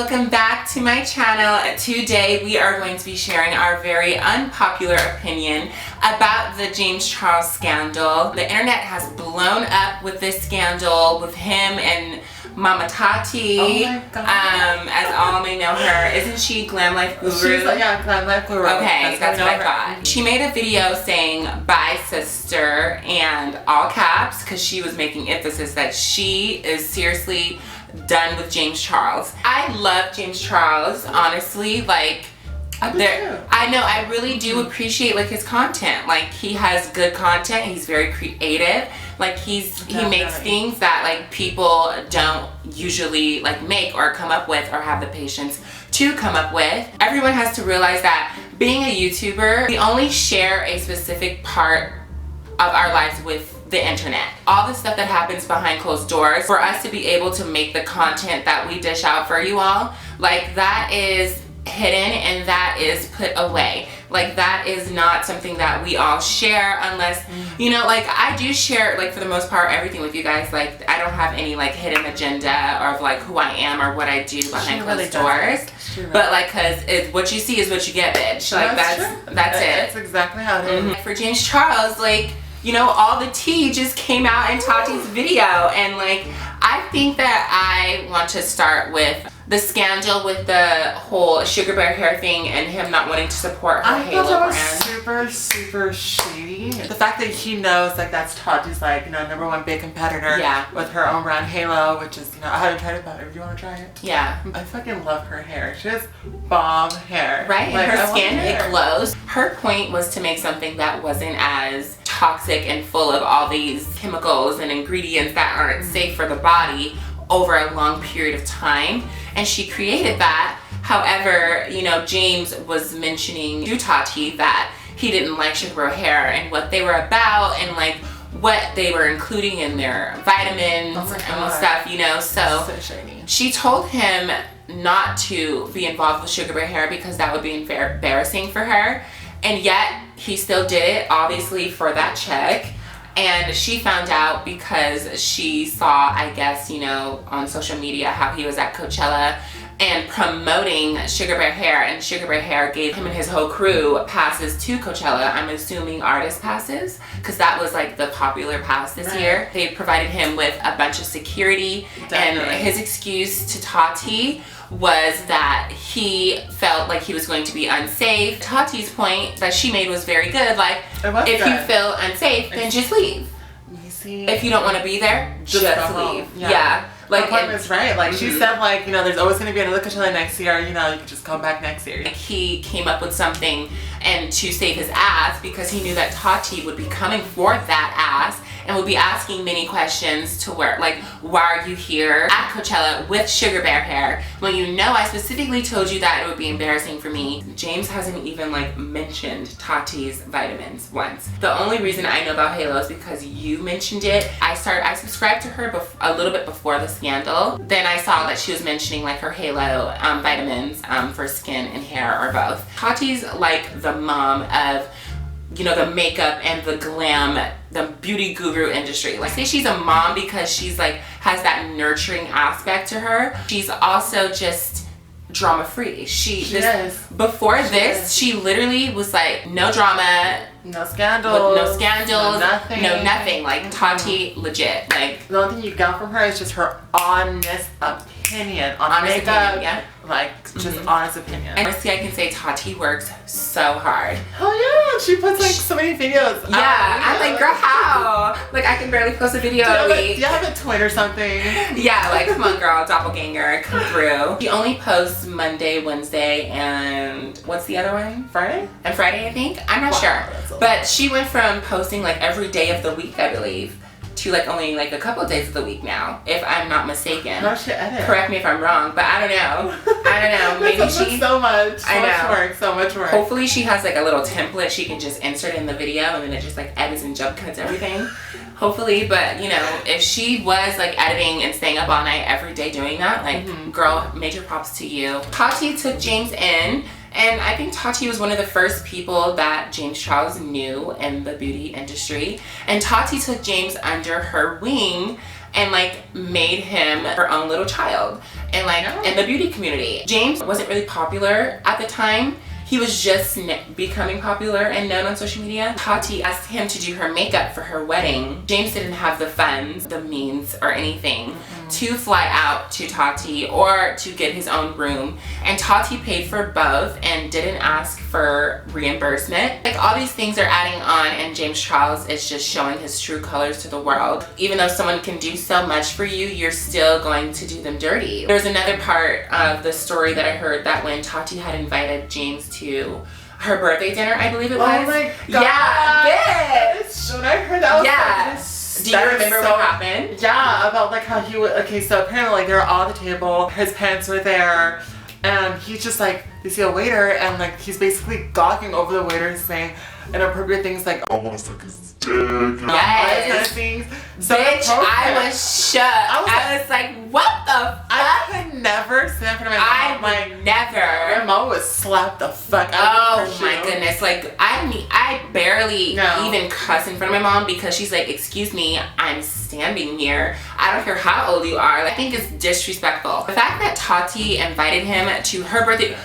welcome back to my channel. Today we are going to be sharing our very unpopular opinion about the James Charles scandal. The internet has blown up with this scandal with him and Mama Tati. Oh my God. As all may know her. Isn't she Glam Life Guru? She's like, yeah, Glam Life Guru. Okay, that's what I thought. She made a video saying, "Bye, sister," and all caps, because she was making emphasis that she is seriously done with James Charles. I love James Charles, honestly. Like, I know, I really do appreciate like his content. Like, he has good content. He's very creative. Like, he makes things that like people don't usually like make or come up with or have the patience to come up with. Everyone has to realize that being a YouTuber, we only share a specific part of our lives with the internet. All the stuff that happens behind closed doors, for us to be able to make the content that we dish out for you all, like, that is hidden and that is put away. Like, that is not something that we all share unless, you know, like, I do share, like, for the most part, everything with you guys. Like, I don't have any, like, hidden agenda or of, like, who I am or what I do behind closed doors. But, like, because what you see is what you get, bitch. Like, that's it. That's exactly how it is. For James Charles, like, you know, all the tea just came out in Tati's video, and like, I think that I want to start with the scandal with the whole Sugar Bear hair thing and him not wanting to support her Halo brand. Super, super shady. The fact that he knows like that's Tati's like, you know, #1 big competitor. Yeah. With her own brand Halo, which is, you know, I haven't tried it, but if you want to try it. Yeah. I fucking love her hair. She has bomb hair. Right? Like, her skin, it glows. Her point was to make something that wasn't as toxic and full of all these chemicals and ingredients that aren't safe for the body over a long period of time, and she created that. However, you know, James was mentioning to Tati that he didn't like Sugar Bear hair and what they were about and like what they were including in their vitamins and stuff, you know. So shady. She told him not to be involved with Sugar Bear hair because that would be embarrassing for her, and yet he still did it, obviously, for that check. And she found out because she saw, I guess, you know, on social media how he was at Coachella and promoting Sugar Bear hair, and Sugar Bear hair gave him and his whole crew passes to Coachella. I'm assuming artist passes, because that was like the popular pass this year. They provided him with a bunch of security. Definitely. And his excuse to Tati was that he felt like he was going to be unsafe. Tati's point that she made was very good. Like, if you feel unsafe, then just leave. If you don't want to be there, just leave. Yeah. Like, her point is right. Like, she said, like, you know, there's always going to be another Coachella next year. You know, you can just come back next year. Like, he came up with something and to save his ass because he knew that Tati would be coming for that ass and would be asking many questions to where, like, why are you here at Coachella with Sugar Bear hair when you know I specifically told you that it would be embarrassing for me. James hasn't even like mentioned Tati's vitamins once. The only reason I know about Halo is because you mentioned it. I subscribed to her a little bit before the scandal. Then I saw that she was mentioning like her Halo vitamins for skin and hair, or both. Tati's like the mom of, you know, the makeup and the glam, the beauty guru industry. Like, say she's a mom because she's like has that nurturing aspect to her. She's also just drama free. She literally was like, no drama, no scandals, no nothing. Like, Tati legit. Like, the only thing you got from her is just her honest opinion on makeup. Yeah. Like, just honest opinion. And honestly, I can say Tati works so hard. Oh yeah, she puts like so many videos. Yeah, I'm like, girl, how? Like, I can barely post a video a week. Do you have a twin or something? Yeah, like, come on, girl, doppelganger, come through. She only posts Monday, Wednesday, and what's the other one? Friday? And Friday, I think. I'm not sure. But she went from posting like every day of the week, I believe, to like only like a couple of days of the week now, if I'm not mistaken. How does she edit? Correct me if I'm wrong, but I don't know. Maybe she. So much work. Hopefully she has like a little template she can just insert in the video, and then it just like edits and jump cuts everything. Hopefully, but you know, if she was like editing and staying up all night every day doing that, like, girl, major props to you. Tati took James in. And I think Tati was one of the first people that James Charles knew in the beauty industry. And Tati took James under her wing and like made him her own little child. And like in the beauty community, James wasn't really popular at the time. He was just becoming popular and known on social media. Tati asked him to do her makeup for her wedding. James didn't have the funds, the means, or anything to fly out to Tati or to get his own room. And Tati paid for both and didn't ask for reimbursement. Like, all these things are adding on, and James Charles is just showing his true colors to the world. Even though someone can do so much for you, you're still going to do them dirty. There's another part of the story that I heard that when Tati had invited James to her birthday dinner, I believe it was. Oh my god. Yeah, bitch. When I heard that, I was Yeah. like, Do you remember what happened? Yeah, about like how he would. Okay, so apparently like they were all at the table. His parents were there, and he's just like, you see a waiter, and like he's basically gawking over the waiter, saying inappropriate things like, "I want to suck his dick," all those kind of things. So Bitch, I was shook. I was like, what the fuck? I could never stand for my mom. I would never. My mom would slap the fuck out of me. Oh my goodness. Like, I barely even cuss in front of my mom because she's like, excuse me, I'm standing here. I don't care how old you are. I think it's disrespectful. The fact that Tati invited him to her birthday,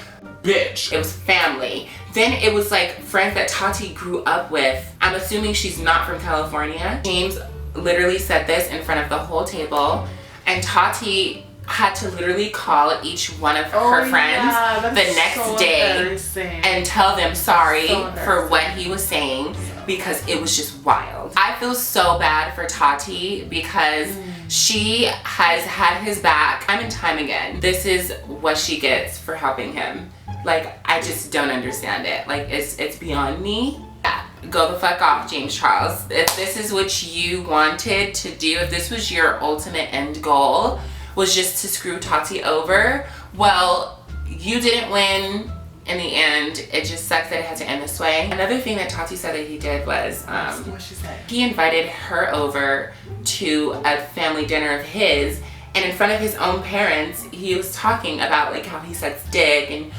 bitch, it was family. Then it was like friends that Tati grew up with. I'm assuming she's not from California. James literally said this in front of the whole table, and Tati had to literally call each one of her friends the next day and tell them sorry for what he was saying, because it was just wild. I feel so bad for Tati because she has had his back time and time again. This is what she gets for helping him. Like, I just don't understand it. Like, it's beyond me. Yeah, go the fuck off, James Charles. If this is what you wanted to do, if this was your ultimate end goal, was just to screw Tati over, well, you didn't win in the end. It just sucks that it had to end this way. Another thing that Tati said that he did was, what she said? He invited her over to a family dinner of his, and in front of his own parents, he was talking about like how he sucks dick and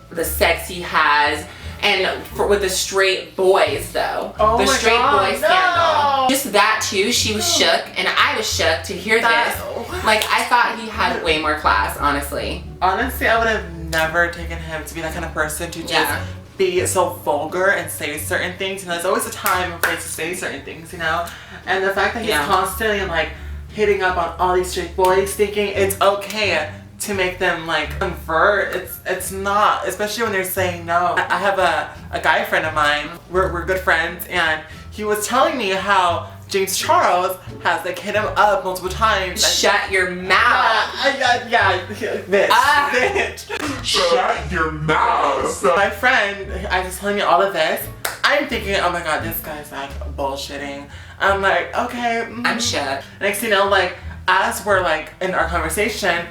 the sex he has, and with the straight boys though. Oh the my straight God, boy scandal. Just that too, she was shook, and I was shook to hear this. Like, I thought he had way more class, honestly. Honestly, I would have never taken him to be that kind of person to just be so vulgar and say certain things. And there's always a time and place to say certain things, you know? And the fact that he's constantly like hitting up on all these straight boys, thinking it's okay to make them like convert, it's not, especially when they're saying no. I have a guy friend of mine, we're good friends, and he was telling me how James Charles has like hit him up multiple times. Shut your mouth. Bitch. Shut your mouth. So my friend, I was telling me all of this. I'm thinking, oh my god, this guy's like bullshitting. I'm like, okay. I'm shook. Next thing you know, like, as we're like in our conversation,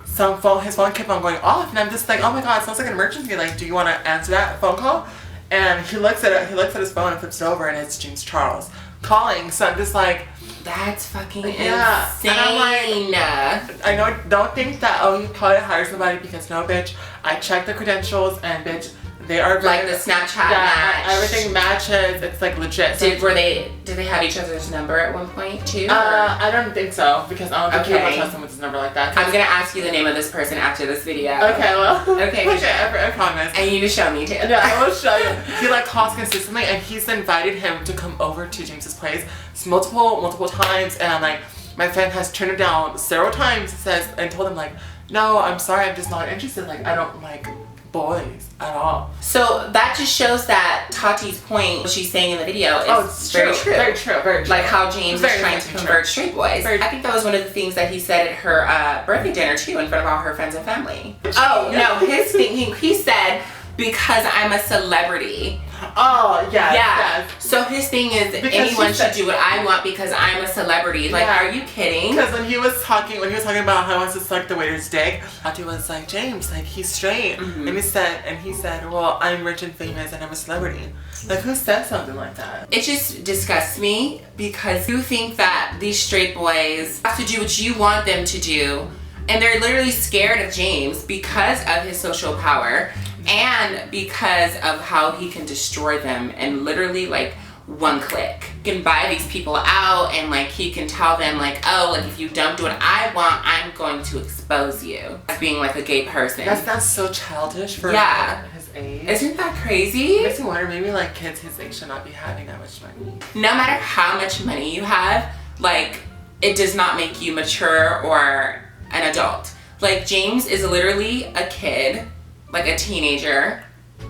his phone kept on going off, and I'm just like, oh my god, it sounds like an emergency. Like, do you want to answer that phone call? And he looks at it. He looks at his phone and flips it over, and it's James Charles calling. So I'm just like, that's fucking insane. And I'm like, I know. Don't think that you probably hired somebody, because no, bitch. I checked the credentials, and bitch, they are good. Like the Snapchat match. Everything matches. It's like legit. Did they have each other's number at one point too? I don't think so, because I don't think you would trust someone with his number like that. I'm gonna ask you the name of this person after this video. Okay, well. Okay. I promise. And you need to show me too. Yeah, I will show you. He like calls consistently, and he's invited him to come over to James's place multiple times, and I'm like, my friend has turned it down several times. And told him like, no, I'm sorry, I'm just not interested. Like, I don't like boys at all. So that just shows that Tati's point, what she's saying in the video, is very true. Very true. Like how James is trying to convert straight boys. I think that was one of the things that he said at her birthday dinner too, in front of all her friends and family. Oh no, his thing, he said, because I'm a celebrity. Oh, yeah. Yeah. So his thing is, because anyone should do what I want because I'm a celebrity. Like, are you kidding? Because when he was talking about how he wants to suck the waiter's dick, Tati was like, James, like, he's straight. And he said, well, I'm rich and famous and I'm a celebrity. Like, who says something like that? It just disgusts me, because you think that these straight boys have to do what you want them to do, and they're literally scared of James because of his social power. And because of how he can destroy them and literally like one click. He can buy these people out, and like he can tell them like, oh, like if you don't do what I want, I'm going to expose you as being like a gay person. That's so childish for his age. Isn't that crazy? It makes me wonder, maybe like kids his age should not be having that much money. No matter how much money you have, like it does not make you mature or an adult. Like James is literally a kid, like a teenager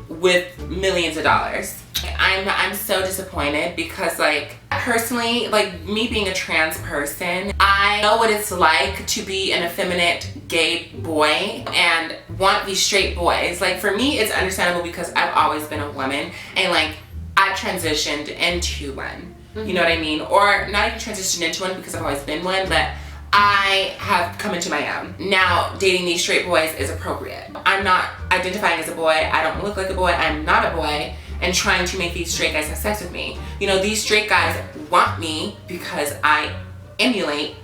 with millions of dollars. I'm so disappointed because like personally, like me being a trans person, I know what it's like to be an effeminate gay boy and want these straight boys. Like for me, it's understandable because I've always been a woman and like I transitioned into one. You know what I mean? Or not even transitioned into one because I've always been one, but I have come into my own. Now, dating these straight boys is appropriate. I'm not identifying as a boy. I don't look like a boy. I'm not a boy. And trying to make these straight guys have sex with me. You know, these straight guys want me because I emulate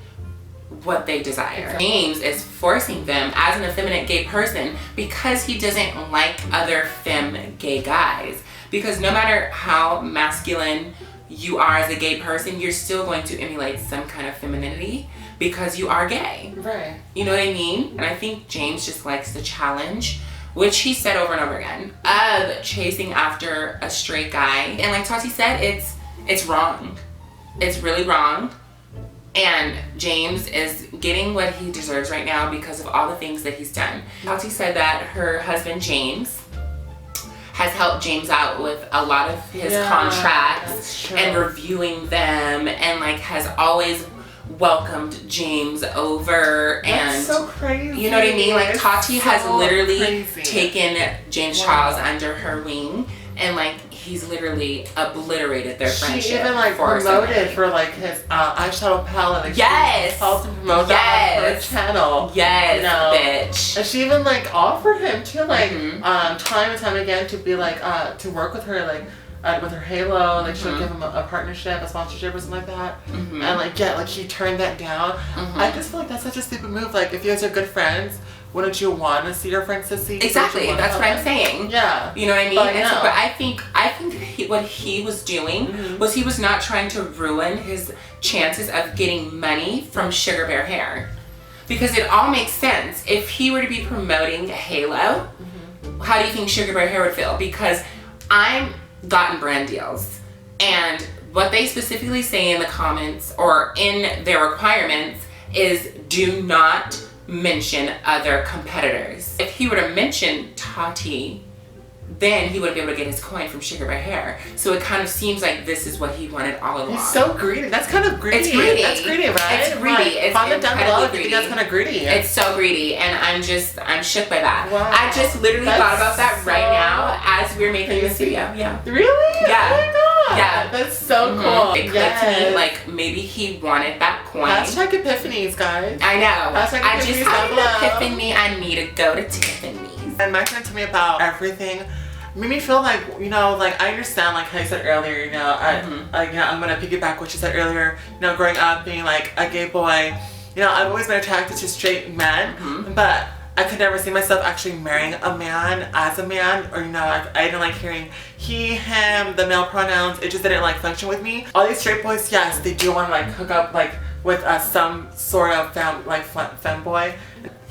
what they desire. James is forcing them as an effeminate gay person because he doesn't like other femme gay guys. Because no matter how masculine you are as a gay person, you're still going to emulate some kind of femininity because you are gay. Right. You know what I mean? And I think James just likes the challenge, which he said over and over again, of chasing after a straight guy. And like Tati said, it's wrong. It's really wrong. And James is getting what he deserves right now because of all the things that he's done. Tati said that her husband James has helped James out with a lot of his contracts and reviewing them, and like has always welcomed James over. That's so crazy. You know what I mean? Like Tati has literally crazy. taken James Charles under her wing, and like he's literally obliterated their friendship. She even like promoted for like his eyeshadow palette. Like, yes. She helped him promote that on her channel. Yes, you know? bitch. And she even like offered him to like time and time again to be like to work with her like with her Halo. Like she'll give him a partnership, a sponsorship or something like that. And like like he turned that down. I just feel like that's such a stupid move. Like if you guys are good friends, wouldn't you want to see your friends succeed? Exactly, that's what I'm saying. Yeah. You know what I mean? But, And so, but I think what he was doing was he was not trying to ruin his chances of getting money from Sugar Bear Hair. Because it all makes sense. If he were to be promoting Halo, how do you think Sugar Bear Hair would feel? Because I'm gotten brand deals. And what they specifically say in the comments or in their requirements is do not mention other competitors. If he were to mention Tati, then he wouldn't be able to get his coin from Sugar Bear Hair. So it kind of seems like this is what he wanted all along. He's so greedy. That's kind of greedy. It's greedy. That's greedy, right? It's greedy. It's comment down below if you greedy. think that's kind of greedy. It's so greedy, and I'm shook by that. Wow. I just literally thought about that That's right so now as we're making this video. Yeah. Really? Yeah. Oh my god. Yeah. That's so cool. It clicked to me, like maybe he wanted that coin. Hashtag epiphanies, guys. I know. Hashtag I just epiphanies had down below. an epiphany. I need to go to Tiffany's. And my friend told me about everything. Made me feel like, you know, like I understand, like how you said earlier, you know, you know, I'm gonna piggyback what you said earlier. You know, growing up being like a gay boy, you know, I've always been attracted to straight men, but I could never see myself actually marrying a man as a man, or you know, I didn't like hearing he, him, the male pronouns. It just didn't like function with me. All these straight boys, yes, they do want to like hook up like with some sort of femboy.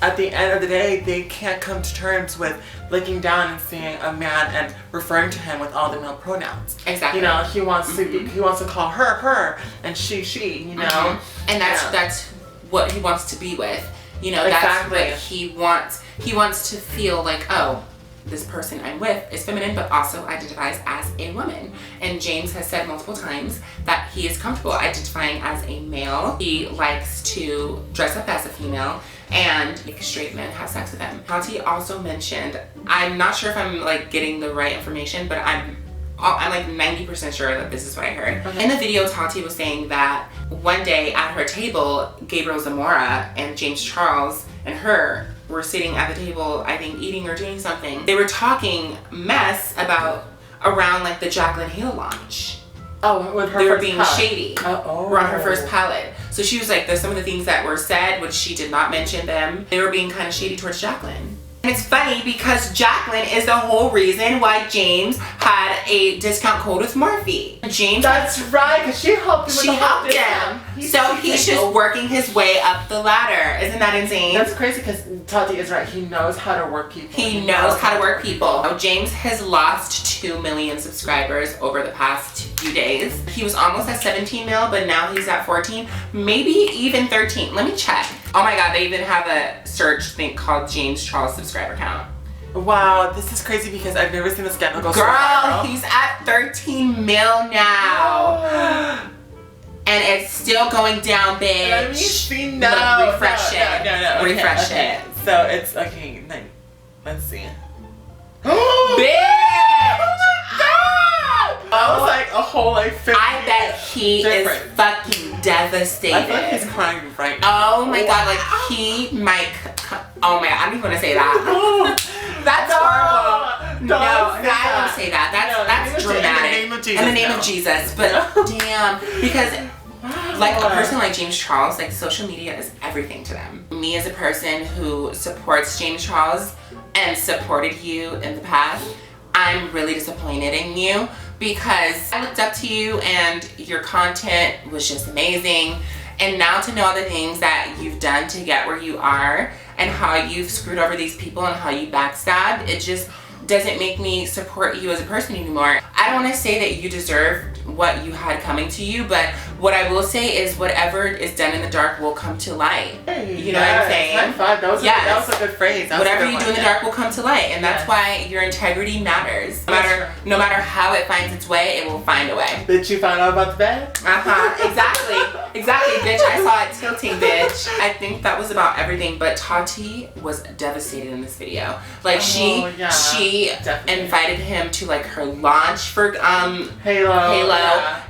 At the end of the day, they can't come to terms with looking down and seeing a man and referring to him with all the male pronouns. Exactly. You know, he wants to call her, and she, you know. And that's what he wants to be with. You know, Exactly. that's what he wants. He wants to feel like, oh, this person I'm with is feminine, but also identifies as a woman. And James has said multiple times that he is comfortable identifying as a male. He likes to dress up as a female and make straight men have sex with him. Tati also mentioned, I'm not sure if I'm like getting the right information, but I'm like 90% sure that this is what I heard. Okay. In the video, Tati was saying that one day at her table, Gabriel Zamora and James Charles and her were sitting at the table, I think eating or doing something. They were talking mess around like the Jaclyn Hill launch. Oh, with her they were first being palette. shady. Were on her first palette. So she was like, there's some of the things that were said, which she did not mention them. They were being kind of shady towards Jaclyn. And it's funny because Jacqueline is the whole reason why James had a discount code with Morphe. James, that's right, because she helped him with she the whole helped him. So he's just working his way up the ladder. Isn't that insane? That's crazy because Tati is right. He knows how to work people. He knows how to work people. James has lost 2 million subscribers over the past few days. He was almost at 17 mil, but now he's at 14, maybe even 13. Let me check. Oh my God, they even have a search thing called James Charles subscriber count. Wow, this is crazy because I've never seen the scandal go so Girl, viral. he's at 13 mil now. And it's still going down, bitch. Let me see. Look, refresh it. No. Refresh it. So it's okay. Let's see. Bitch! I was like a whole like 50. I bet he different. is fucking devastated. I feel like he's crying right now. Oh my God, like he might. Oh my God, I don't even want to say that. That's horrible. No, I don't want to say that. That's dramatic. In the name of Jesus. In the name of Jesus. But damn, because like a person like James Charles, like social media is everything to them. Me as a person who supports James Charles and supported you in the past, I'm really disappointed in you because I looked up to you and your content was just amazing. And now to know all the things that you've done to get where you are and how you've screwed over these people and how you backstabbed, it just doesn't make me support you as a person anymore. I don't want to say that you deserved what you had coming to you, but what I will say is whatever is done in the dark will come to light. You know what I'm saying? High five. That was a good phrase. Whatever you do in the dark will come to light, and that's why your integrity matters. No matter how it finds its way, it will find a way. Did you find out about the bed? Exactly, bitch. I saw it tilting, bitch. I think that was about everything, but Tati was devastated in this video. Like she definitely invited him to like her launch for Halo,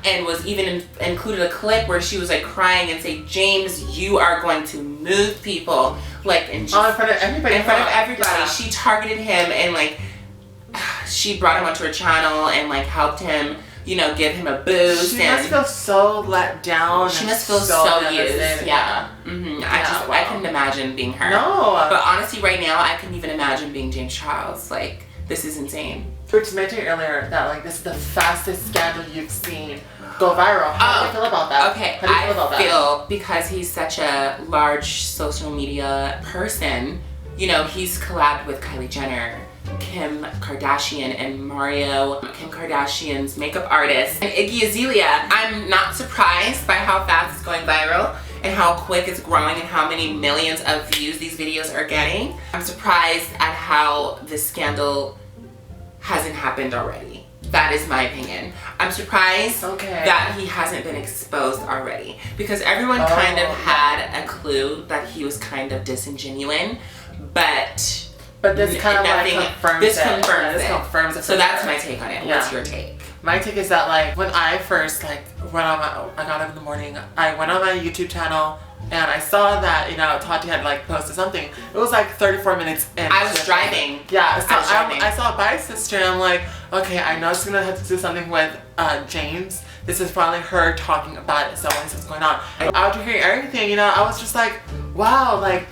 and was even included a clip where she was like crying and say, James, you are going to move people, like in front of everybody. Yeah. She targeted him and like she brought him onto her channel and like helped him, you know, give him a boost. She must feel so let down. She must feel so used. Yeah. I couldn't imagine being her. No. But honestly, right now, I couldn't even imagine being James Charles. Like, this is insane. Which mentioned earlier that like this is the fastest scandal you've seen go viral. How do you feel about that? Okay, I feel because he's such a large social media person, you know, he's collabed with Kylie Jenner, Kim Kardashian, and Mario, Kim Kardashian's makeup artist, and Iggy Azalea. I'm not surprised by how fast it's going viral and how quick it's growing and how many millions of views these videos are getting. I'm surprised at how this scandal hasn't happened already. That is my opinion. I'm surprised that he hasn't been exposed already because everyone kind of had a clue that he was kind of disingenuous, but this kind of like confirms it. So that's my take on it. Yeah. What's your take? My take is that like when I first I got up in the morning, I went on my YouTube channel and I saw that, you know, Tati had like posted something. It was like 34 minutes in. I was driving. Yeah, so I saw Bye Sister and I'm like, okay, I know she's gonna have to do something with James. This is finally her talking about it, so what's going on. After hearing everything, you know, I was just like, wow, like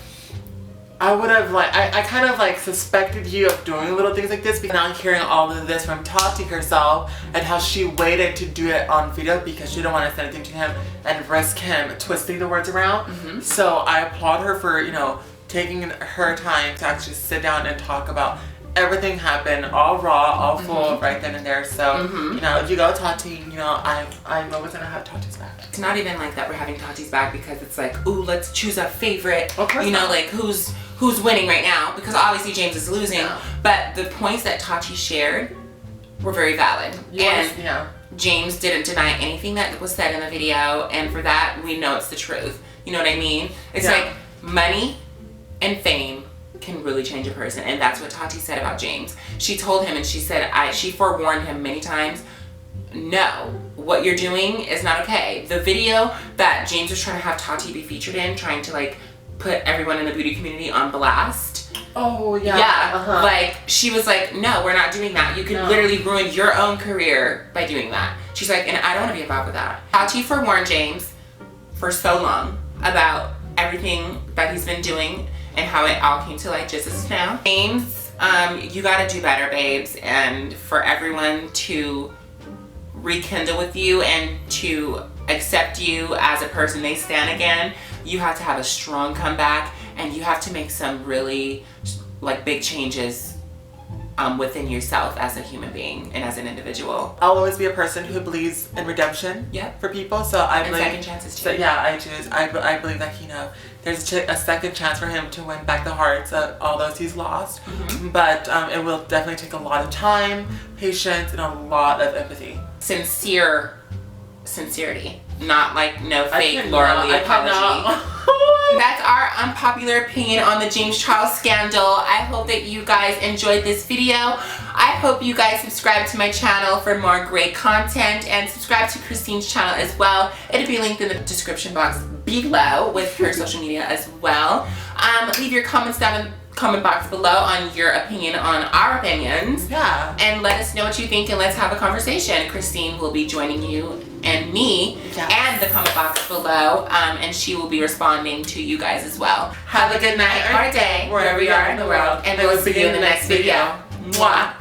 I would have like, I kind of like suspected you of doing little things like this, but now hearing all of this from Tati herself and how she waited to do it on video because she didn't want to say anything to him and risk him twisting the words around. Mm-hmm. So I applaud her for, you know, taking her time to actually sit down and talk about everything happened, all raw, all full, right then and there. So, you know, you go Tati, you know, I'm always gonna have Tati's back. It's not even like that we're having Tati's back because it's like, ooh, let's choose a favorite. You know, like who's winning right now, because obviously James is losing. Yeah. But the points that Tati shared were very valid. James didn't deny anything that was said in the video, and for that, we know it's the truth. You know what I mean? It's like money and fame can really change a person, and that's what Tati said about James. She told him and she said, she forewarned him many times, no, what you're doing is not okay. The video that James was trying to have Tati be featured in, trying to like put everyone in the beauty community on blast. Oh yeah. Like she was like, no, we're not doing that. You could literally ruin your own career by doing that. She's like, and I don't want to be involved with that. Tati forewarned James for so long about everything that he's been doing and how it all came to light just now. James, you gotta do better, babes, and for everyone to rekindle with you and to accept you as a person they stand again, you have to have a strong comeback, and you have to make some really like big changes within yourself as a human being and as an individual. I'll always be a person who believes in redemption for people. So I believe second chances too. So yeah, I believe that there's a second chance for him to win back the hearts of all those he's lost. But it will definitely take a lot of time, patience, and a lot of empathy. Sincerity, not like no fake Laura Lee apology. That's our unpopular opinion on the James Charles scandal. I hope that you guys enjoyed this video. I hope you guys subscribe to my channel for more great content, and subscribe to Christine's channel as well. It'll be linked in the description box below with her social media as well. Leave your comments down in the comment box below on your opinion on our opinions. Yeah. And let us know what you think, and let's have a conversation. Christine will be joining you and me and the comment box below, and she will be responding to you guys as well. Have a good night or day wherever you are in the world, and we'll see you in the next video. Mwah.